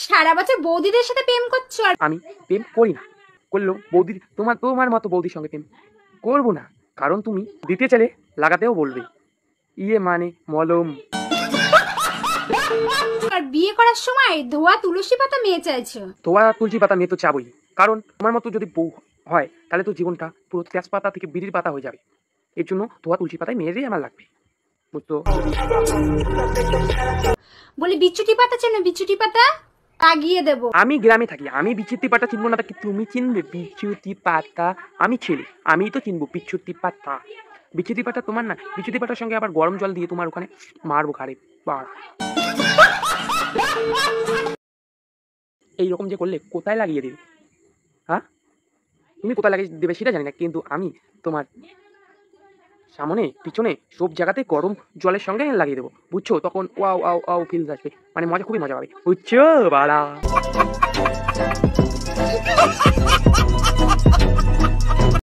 সারা বছর বৌদিদের সাথে প্রেম করছো আর আমি প্রেম করি না, করলেও বৌদির তোমার তোমার মতো বৌদির সঙ্গে প্রেম করবো না, কারণ তুমি দিতে চাইলে লাগাতেও বলবে, ইয়ে মানে মলম। আর বিয়ে করার সময় ধোয়া তুলসী পাতা মেয়ে চাইছো। ধোয়া তুলসী পাতা মেয়ে তো চাবই, কারণ তোমার মতো যদি বউ হয় তাহলে তো জীবনটা পুরো তেজপাতা থেকে বিড়ির পাতা হয়ে যাবে। এর জন্য ধোয়া তুলসী পাতায় মেয়েরই আমার লাগবে, বুঝতো? বলি বিচ্ছুটি পাতা চেনো? বিচ্ছুটি পাতা লাগিয়ে দেবো। আমি গ্রামে থাকি, আমি বিচ্ছুতি পাতা চিনবো না, তাকে তুমি চিনবে বিচ্ছুতি পাতা? আমি ছেলে, আমি তো চিনবো বিচ্ছুতি পাতা। বিচ্ছুতি পাতা তোমার না, বিচ্ছুতি পাতার সঙ্গে আবার গরম জল দিয়ে তোমার ওখানে মারবো ঘাড়ে বার। এইরকম যে করলে কোথায় লাগিয়ে দেবে? হ্যাঁ, তুমি কোথায় লাগিয়ে দেবে সেটা জানি না, কিন্তু আমি তোমার সামনে পিছনে সব জায়গাতে গরম জলের সঙ্গে লাগিয়ে দেবো, বুঝছো? তখন ওয়াও ওয়াও ওয়াও ফিল আসবে, মানে মজা, খুবই মজা পাবে, বুঝছো বাড়া?